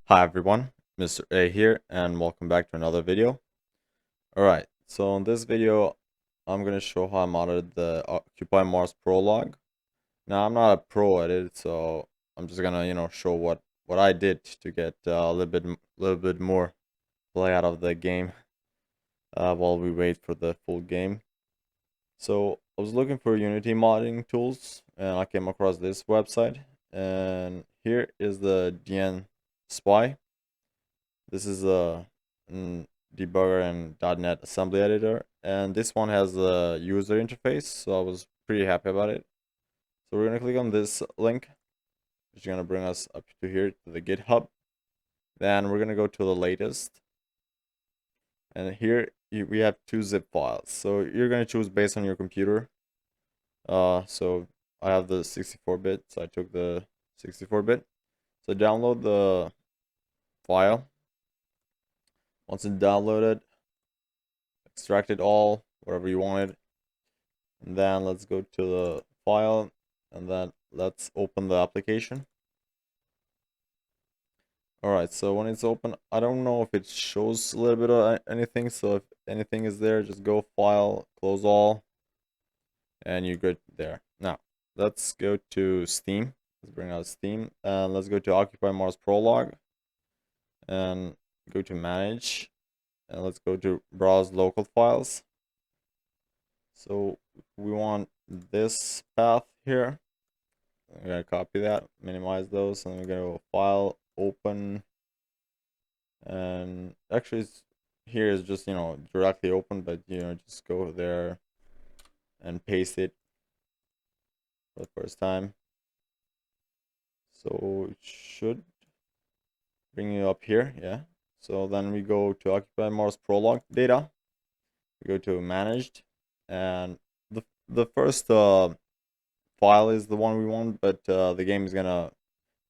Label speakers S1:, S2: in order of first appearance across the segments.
S1: Hi everyone, Mr.A here, and welcome back to another video. Alright, so in this video, I'm going to show how I modded the Occupy Mars Prologue. Now, I'm not a pro at it, so I'm just gonna, show what I did to get a little bit more play out of the game while we wait for the full game. So, I was looking for Unity modding tools, and I came across this website, and here is the DN Spy. This is a debugger and .NET assembly editor, and this one has a user interface, so I was pretty happy about it. So we're gonna click on this link, which is gonna bring us up to here to the GitHub. Then we're gonna go to the latest, and here we have two zip files. So you're gonna choose based on your computer. So I have the 64-bit, so I took the 64-bit. So download the file. Once it's downloaded, extract it all wherever you want it, and then let's go to the file, and then let's open the application. Alright, so when it's open, I don't know if it shows a little bit of anything, so if anything is there, just go file, close all, and you're good there. Now let's go to Steam. Let's bring out Steam, and let's go to Occupy Mars Prologue and go to manage, and let's go to browse local files. So we want this path here. I'm gonna copy that, minimize those, and we're gonna go file, open, and actually here is just directly open, but just go there and paste it for the first time. So it should bring you up here, yeah. So then we go to Occupy Mars Prologue data. We go to managed, and the first file is the one we want, but the game is gonna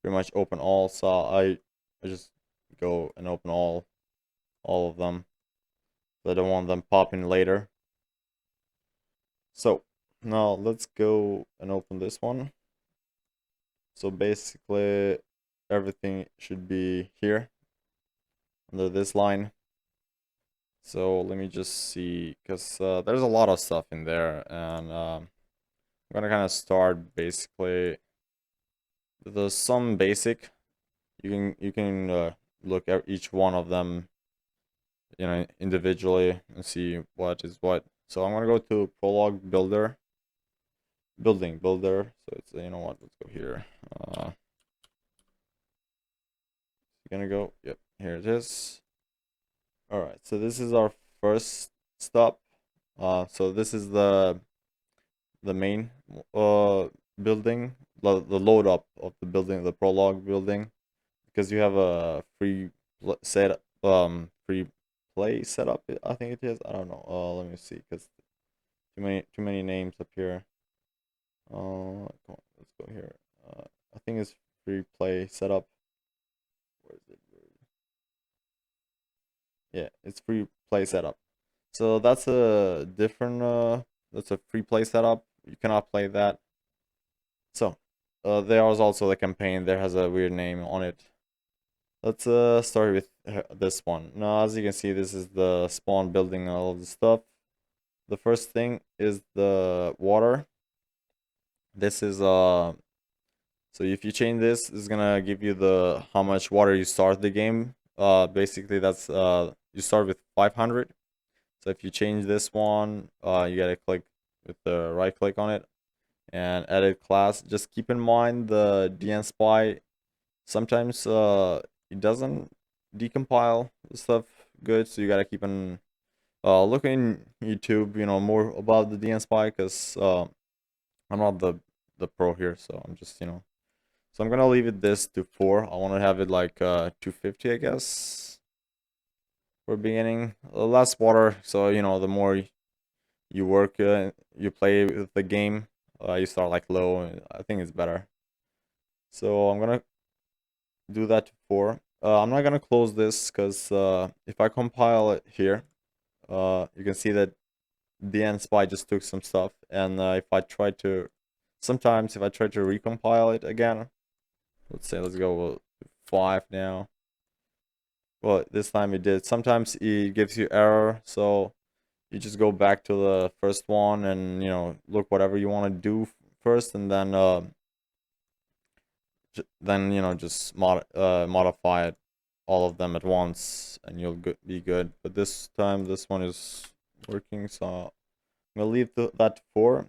S1: pretty much open all, so I just go and open all of them. So I don't want them popping later. So now let's go and open this one. So basically everything should be here under this line. So let me just see, because there's a lot of stuff in there, and I'm gonna kind of start basically. There's some basic. You can look at each one of them, individually, and see what is what. So I'm gonna go to Prologue Builder, Building Builder. So it's what? Let's go here. Gonna go. Yep, here it is. All right. So this is our first stop. So this is the main building, the load up of the building, the Prologue building, because you have a free play setup. I think it is. I don't know. Let me see, because too many names up here. Come on, let's go here. I think it's free play setup. Where is it? Yeah, it's free play setup. So that's a different. That's a free play setup. You cannot play that. So, there is also the campaign. There has a weird name on it. Let's start with this one. Now, as you can see, this is the spawn building, all of the stuff. The first thing is the water. This is so if you change this, it's gonna give you the how much water you start the game. Basically that's you start with 500. So if you change this one, you gotta click with the right click on it and edit class. Just keep in mind the DN Spy. Sometimes it doesn't decompile the stuff good, so you gotta keep in look in YouTube, more about the DN Spy, because I'm not the pro here, so I'm just So I'm gonna leave it this to 4. I want to have it like 250, I guess, for beginning. Less water, so the more you work, you play with the game, you start like low. I think it's better. So I'm gonna do that to 4. I'm not gonna close this, because if I compile it here, you can see that the end spy just took some stuff, and if I try to, sometimes if I try to recompile it again, let's go with 5 now. Well, this time it did. Sometimes it gives you error, so you just go back to the first one and look whatever you want to do first, and then just modify it, all of them at once, and you'll be good. But this time this one is working, so I'm gonna leave that to 4.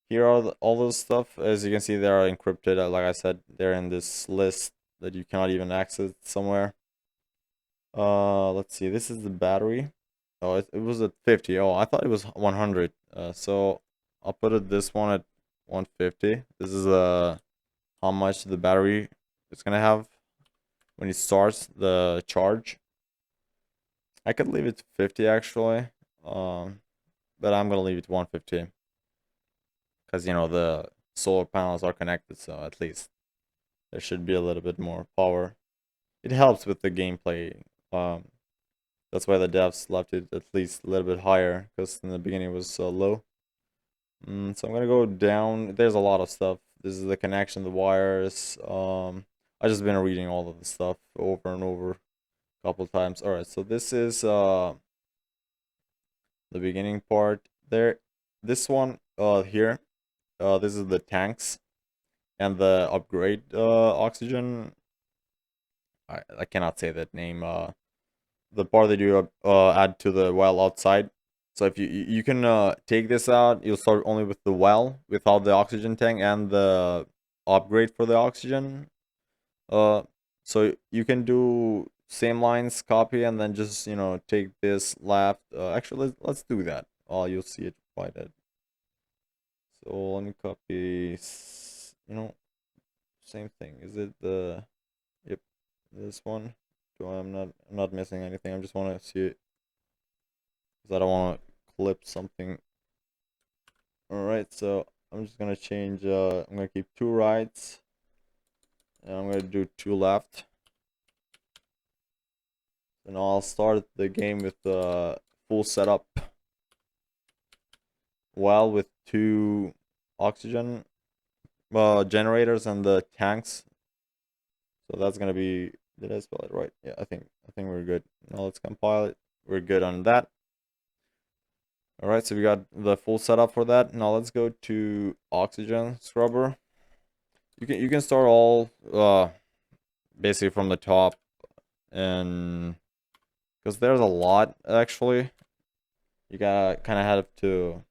S1: Here are all those stuff. As you can see, they are encrypted. Like I said, they're in this list that you cannot even access somewhere. Let's see. This is the battery. Oh, it was at 50. Oh, I thought it was 100. So I'll put this one at 150. This is how much the battery is gonna have when it starts the charge. I could leave it to 50 actually, but I'm gonna leave it to 150 because the solar panels are connected, so at least there should be a little bit more power. It helps with the gameplay. Um, that's why the devs left it at least a little bit higher, because in the beginning it was so low. So I'm gonna go down. There's a lot of stuff. This is the connection, the wires. I just been reading all of the stuff over and over a couple times. All right, so this is the beginning part there. This one here, this is the tanks and the upgrade oxygen. I cannot say that name. The part that you add to the well outside. So if you can take this out, you'll start only with the well without the oxygen tank and the upgrade for the oxygen. So you can do same lines, copy, and then just take this left. Actually, let's do that. Oh, you'll see it right at. So let me copy. Same thing. Is it the? Yep, this one. So I'm not missing anything. I just want to see it because I don't want to clip something. All right, so I'm just gonna change. I'm gonna keep 2 rights, and I'm gonna do 2 left. And I'll start the game with the full setup. Well, with 2 oxygen generators and the tanks. So that's gonna be. Did I spell it right? Yeah, I think we're good. Now let's compile it. We're good on that. All right, so we got the full setup for that. Now let's go to oxygen scrubber. You can start all basically from the top, and because there's a lot actually, you gotta kind of have to,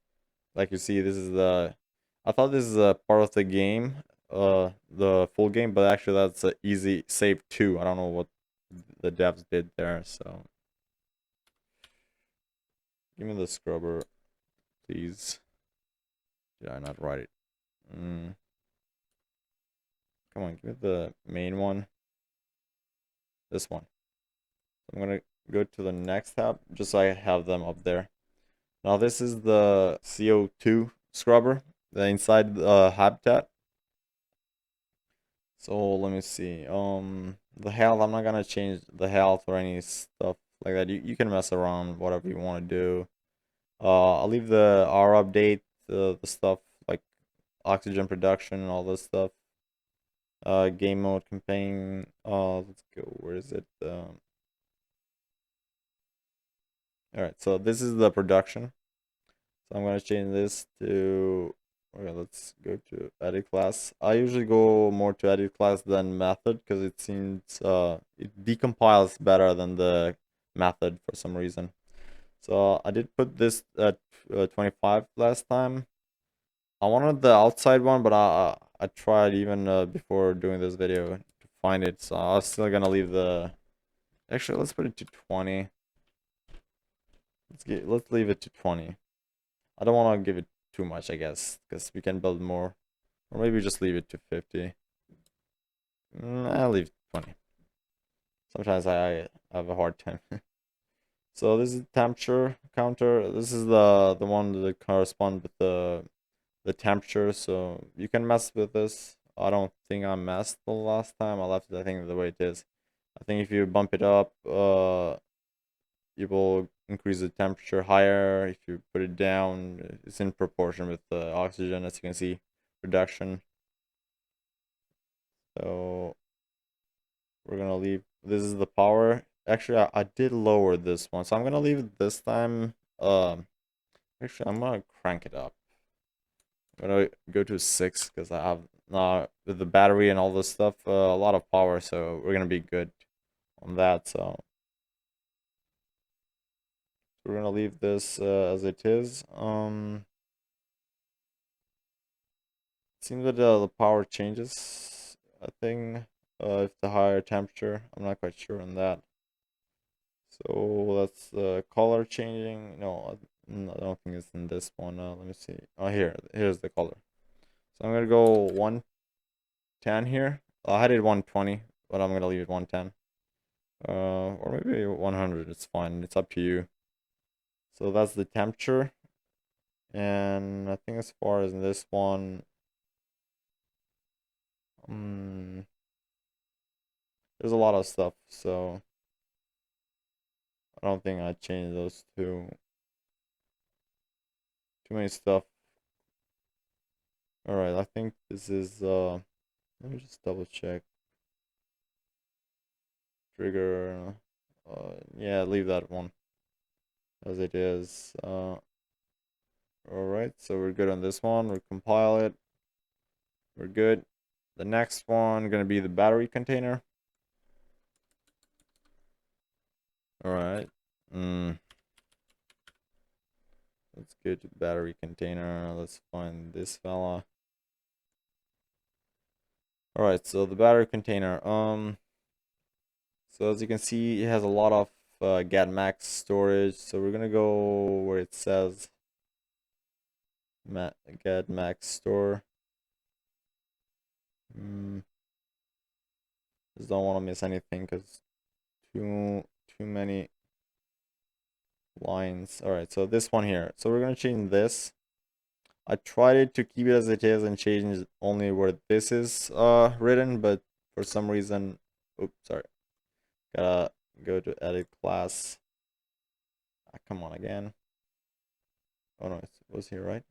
S1: like you see, this is the. I thought this is a part of the game, the full game, but actually that's a easy save 2. I don't know what the devs did there, so give me the scrubber, please. Did I not write it? Come on, give me the main one. This one. I'm gonna go to the next tab just so I have them up there. Now this is the CO2 scrubber, the inside habitat. So let me see. The health, I'm not gonna change the health or any stuff like that. You can mess around whatever you want to do. I'll leave the R update, the stuff like oxygen production and all this stuff. Game mode campaign. Let's go. Where is it? All right. So this is the production. So I'm gonna change this to. Okay, let's go to edit class. I usually go more to edit class than method because it seems it decompiles better than the method for some reason. So I did put this at 25 last time. I wanted the outside one, but I tried even before doing this video to find it. So I was still gonna leave the. Actually, let's put it to 20. Let's leave it to 20. I don't want to give it too much, I guess, because we can build more. Or maybe just leave it to 50. I'll leave 20. Sometimes I have a hard time. So this is temperature counter. This is the one that corresponds with the temperature. So you can mess with this. I don't think I messed the last time. I left it, I think, the way it is. I think if you bump it up, you will increase the temperature higher. If you put it down, it's in proportion with the oxygen, as you can see, reduction. So we're gonna leave this is the power. Actually, I did lower this one, so I'm gonna leave it this time. Actually, I'm gonna crank it up. I'm gonna go to 6 because I have with the battery and all this stuff, a lot of power, so we're gonna be good on that. So we're gonna leave this as it is. Seems that the power changes. I think if the higher temperature, I'm not quite sure on that. So that's the color changing. No, I don't think it's in this one. Let me see. Oh, here's the color. So I'm gonna go 110 here. I had it 120, but I'm gonna leave it 110. Or maybe 100. It's fine. It's up to you. So that's the temperature. And I think as far as this one, there's a lot of stuff. So I don't think I changed those two. Too many stuff. All right. I think this is let me just double check. Trigger. Yeah, leave that one as it is. Alright, so we're good on this one. We'll compile it. We're good. The next one gonna be the battery container. Alright. Let's go to battery container. Let's find this fella. Alright, so the battery container. So as you can see, it has a lot of get max storage. So we're gonna go where it says get max store. Just don't want to miss anything because too many lines. All right, so this one here. So we're gonna change this. I tried to keep it as it is and change only where this is written, but for some reason, oops, sorry. Gotta go to edit class. Come on again. Oh no, it was here, right?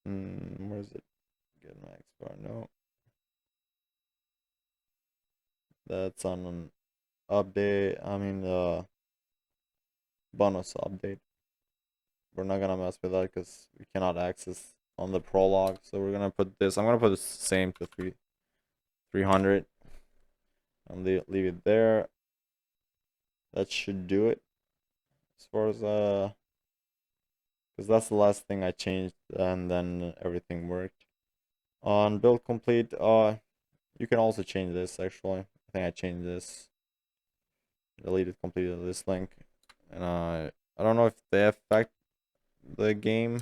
S1: Where is it? Get max bar. No, that's on an update. I mean, bonus update. We're not gonna mess with that because we cannot access on the prologue. So we're gonna put this. I'm gonna put the same to 300 and leave it there. That should do it as far as because that's the last thing I changed, and then everything worked. On build complete, you can also change this. Actually, I think I changed this. Deleted completed this link, and I don't know if they affect the game.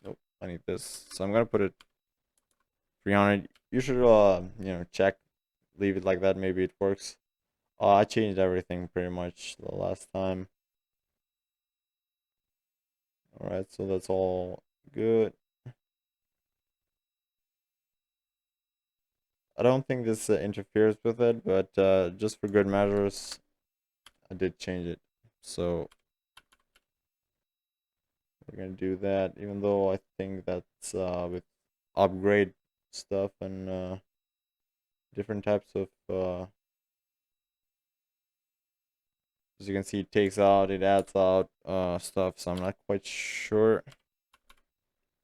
S1: Nope, I need this, so I'm gonna put it 300. You should check, leave it like that. Maybe it works. I changed everything pretty much the last time. All right, so that's all good. I don't think this interferes with it, but just for good measures, I did change it. So we're gonna do that, even though I think that's with upgrade stuff and different types of as you can see, it takes out, it adds out stuff. So I'm not quite sure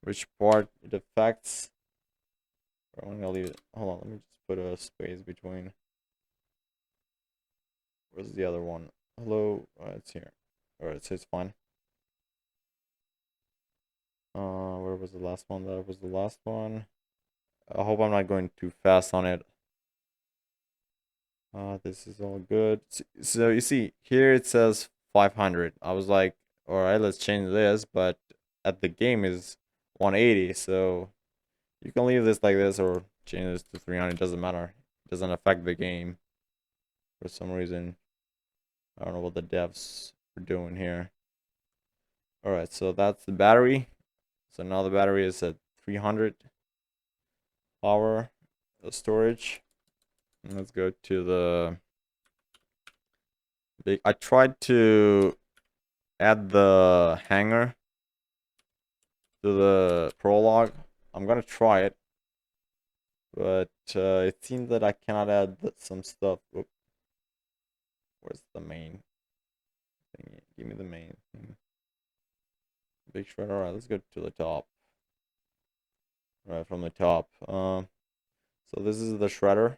S1: which part it affects. I'm gonna leave it. Hold on, let me just put a space between. Where's the other one? Hello, it's here. Alright, so it's fine. Where was the last one? That was the last one. I hope I'm not going too fast on it. This is all good. So you see, here it says 500. I was like, alright, let's change this, but at the game is 180, so you can leave this like this or change this to 300. It doesn't matter. It doesn't affect the game for some reason. I don't know what the devs are doing here. Alright, so that's the battery. So now the battery is at 300 power storage. And let's go to the big. I tried to add the hanger to the prologue. I'm gonna try it. but it seems that I cannot add some stuff. Oop, where's the main thing? Give me the main thing. Big shredder. All right, let's go to the top. Right from the top. So this is the shredder,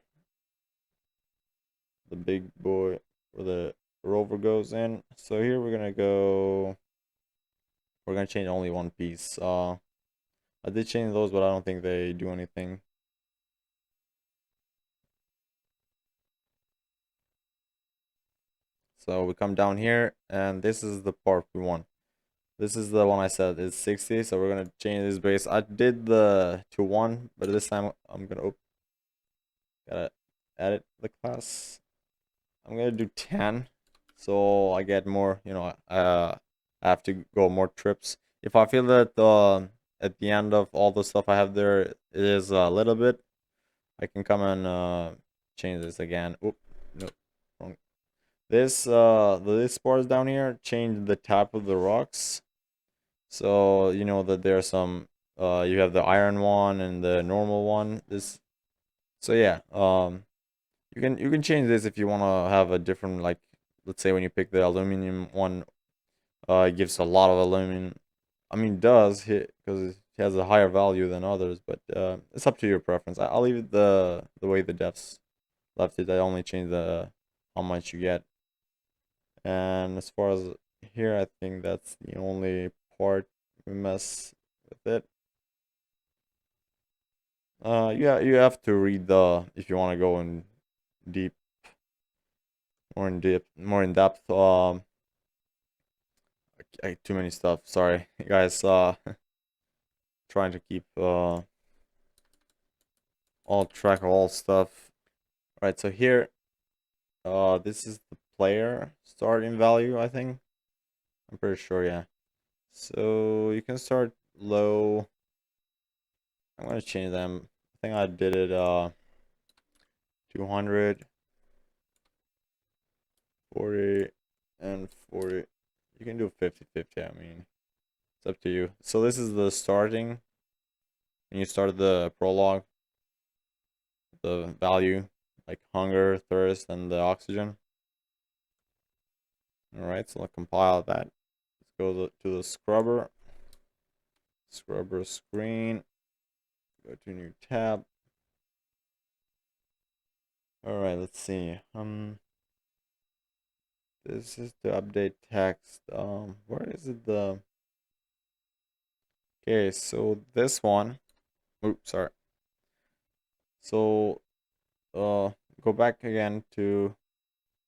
S1: the big boy where the rover goes in. So here we're gonna go. We're gonna change only one piece. I did change those, but I don't think they do anything. So we come down here, and this is the part we want. This is the one I said is 60, so we're gonna change this base. I did the to 1, but this time I'm gonna gotta edit the class. I'm gonna do 10, so I get more. I have to go more trips. If I feel that at the end of all the stuff I have there it is a little bit, I can come and change this again. Oop, no, wrong. This bars down here change the type of the rocks. So you know that there are some you have the iron one and the normal one. So yeah, you can change this if you want to have a different, like, let's say when you pick the aluminum one, it gives a lot of aluminum. I mean, it does hit because it has a higher value than others, but it's up to your preference. I'll leave it the way the devs left it. I only change the how much you get. And as far as here, I think that's the only part we mess with it. Yeah, you have to read the if you want to go in deep, more in depth. Too many stuff. Sorry, guys. Trying to keep all track of all stuff. Right. So here, this is the player starting value. I think I'm pretty sure. Yeah. So you can start low. I'm gonna change them. I think I did it 200, 40, and 40. You can do 50-50. I mean, it's up to you. So this is the starting. When you start the prologue, the value, like hunger, thirst, and the oxygen. Alright, so I'll compile that. Let's go to the scrubber. Scrubber screen. Go to new tab. Alright, let's see. This is to update text. Where is it okay, so this one. Oops, sorry. So go back again to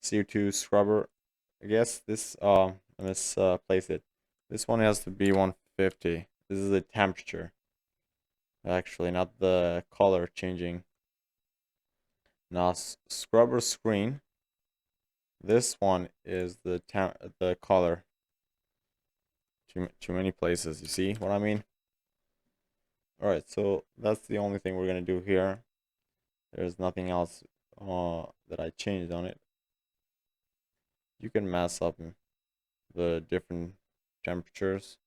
S1: CO2 scrubber. I guess this let's place it. This one has to be 150. This is the temperature. Actually, not the color changing. Now scrubber screen. This one is the color. Too many places. You see what I mean? All right, so that's the only thing we're gonna do here. There's nothing else that I changed on it. You can mess up the different temperatures.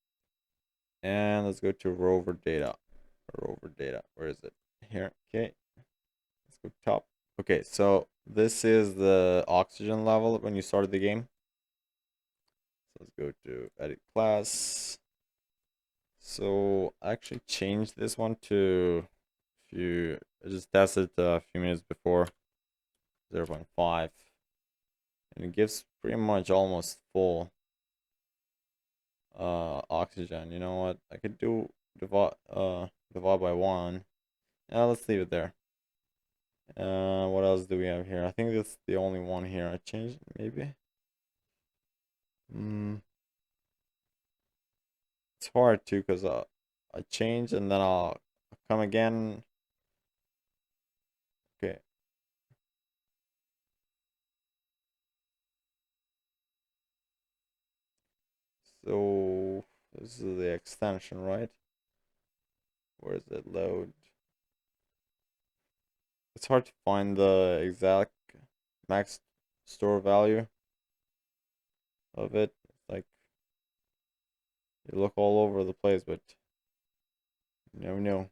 S1: And let's go to rover data. Rover data. Where is it? Here. Okay. Let's go top. Okay, so this is the oxygen level when you start the game. So let's go to edit class. So I actually changed this one to I just tested a few minutes before 0.5, and it gives pretty much almost full oxygen. You know what? I could do divide by 1. Let's leave it there. What else do we have here? I think that's the only one here I changed, maybe. It's hard too because I change and then I'll come again. Okay. So this is the extension, right? Where is it? Load. It's hard to find the exact max store value of it. Like, you look all over the place, but you never know.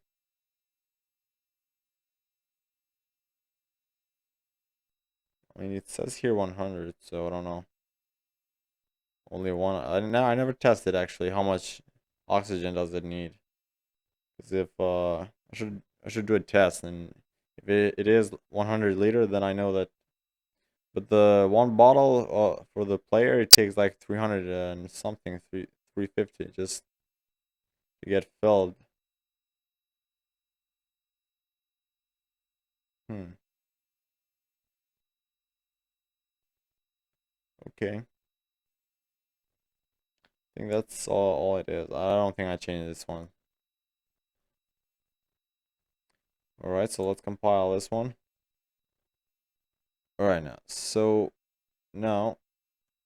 S1: I mean, it says here 100, so I don't know. Only one. I never tested actually how much oxygen does it need. Because if I should do a test, and if it is 100 liter, then I know that. But the one bottle for the player, it takes like 300 and something, 350 just to get filled. Hmm. Okay. I think that's all it is. I don't think I changed this one. Alright, so let's compile this one. Alright now. So now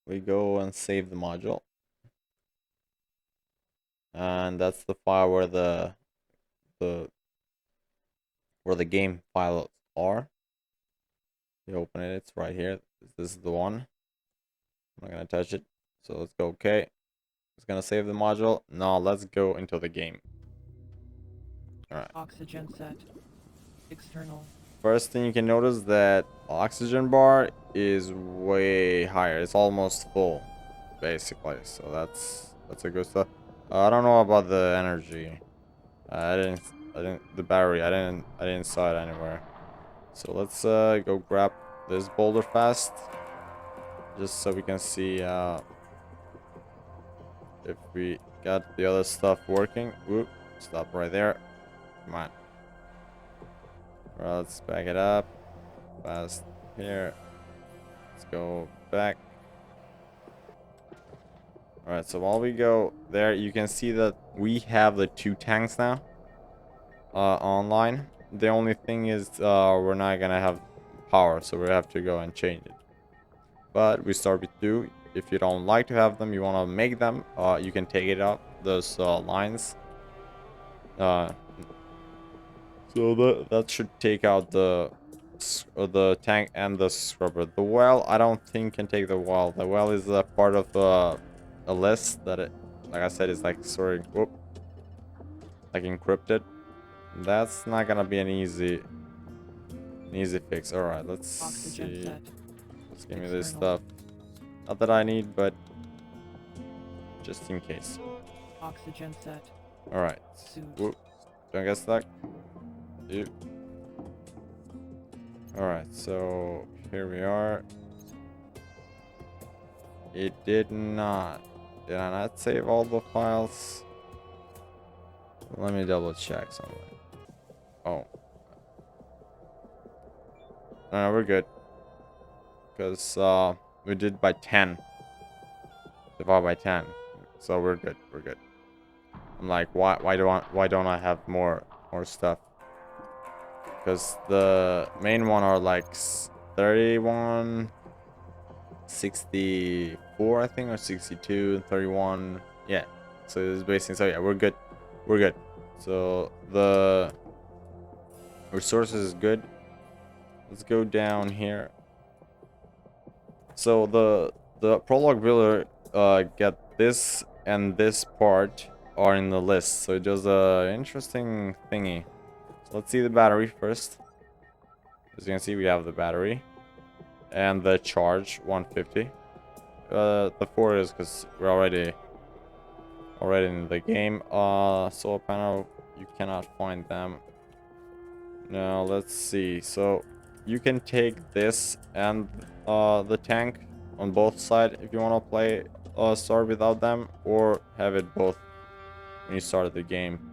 S1: we go and save the module. And that's the file where the where the game files are. You open it, it's right here. This is the one. I'm not gonna touch it. So let's go okay. It's gonna save the module. Now let's go into the game. Alright.
S2: Oxygen set. External.
S1: First thing you can notice that oxygen bar is way higher. It's almost full, basically. So that's a good stuff. I don't know about the energy. The battery. I didn't saw it anywhere. So let's go grab this boulder fast, just so we can see if we got the other stuff working. Whoop! Stop right there. Come on. Right, let's back it up. Fast here. Let's go back. Alright, so while we go there, you can see that we have the 2 tanks now online. The only thing is we're not gonna have power, so we have to go and change it. But we start with 2. If you don't like to have them, you want to make them, you can take it up those lines. So that should take out the tank and the scrubber. The well, I don't think can take the well. The well is a part of a list that it, like I said, is like sort of like encrypted. That's not gonna be an easy fix. All right, let's
S2: Oxygen
S1: see.
S2: set.
S1: Let's give me this stuff. Not that I need, but just in case.
S2: Oxygen set.
S1: All right. Whoop. Don't get stuck. Yep. Alright, so here we are. It did not. Did I not save all the files? Let me double check something. Oh. No, we're good. Because we did by 10. Divide by 10. So we're good. We're good. I'm like, why don't I have more stuff? Because the main one are like 31, 64, I think, or 62, 31. Yeah. So it's basically, so yeah, we're good. We're good. So the resources is good. Let's go down here. So the prologue builder get this and this part are in the list. So it does a interesting thingy. So let's see the battery first. As you can see, we have the battery and the charge 150. The 4 is because we're already in the game. Solar panel, you cannot find them. Now let's see. So you can take this and the tank on both sides if you want to play start without them, or have it both when you start the game.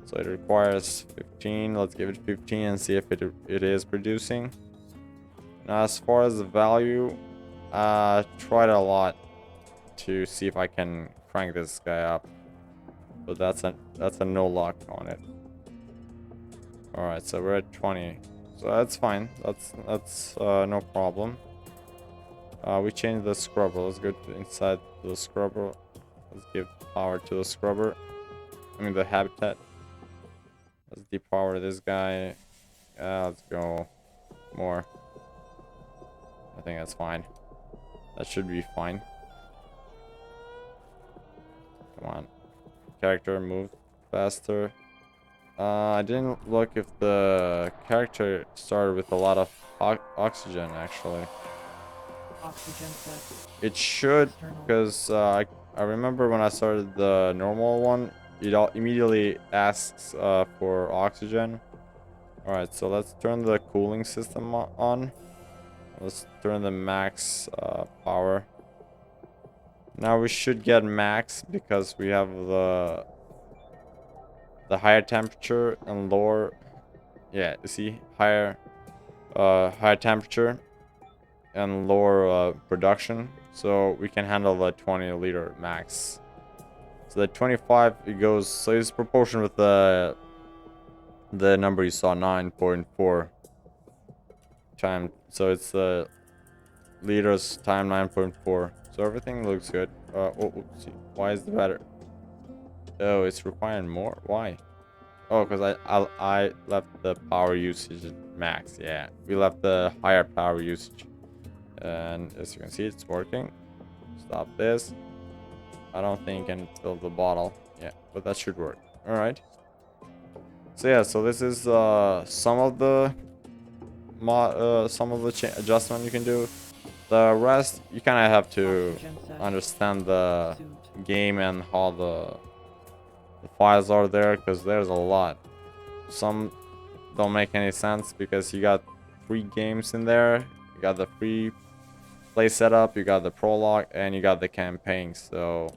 S1: So it requires 15. Let's give it 15 and see if it is producing. Now as far as the value, tried a lot to see if I can crank this guy up, but that's a no luck on it. All right, so we're at 20, so that's fine. That's no problem. We changed the scrubber. Let's go inside the scrubber. Let's give power to the scrubber. I mean the habitat. Let's depower this guy. Let's go more. I think that's fine. That should be fine. Come on. Character, move faster. I didn't look if the character started with a lot of oxygen, actually.
S2: Oxygen set.
S1: It should,
S2: External.
S1: because I remember when I started the normal one, it immediately asks for oxygen. Alright, so let's turn the cooling system on. Let's turn the max power. Now we should get max because we have the higher temperature and lower. Yeah, you see, higher temperature and lower production, so we can handle the 20-liter max. So the 25 it goes, so it's proportion with the number you saw, 9.4 time. So it's the liters time 9.4. So everything looks good. Oopsie. Why is the better? Oh, it's requiring more. Why? Oh, because I left the power usage at max. Yeah, we left the higher power usage, and as you can see, it's working. Stop this. I don't think I can fill the bottle. Yeah, but that should work. All right. So yeah, so this is some of the adjustment you can do. The rest you kind of have to
S2: Oxygen set.
S1: understand the
S2: Suit.
S1: game and how the files are there, because there's a lot. Some don't make any sense because you got 3 games in there. You got the free play setup, you got the prologue, and you got the campaign. So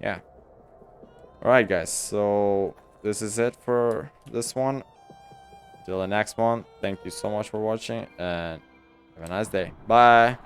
S1: yeah. Alright guys, so this is it for this one. Till the next one, thank you so much for watching, and have a nice day. Bye.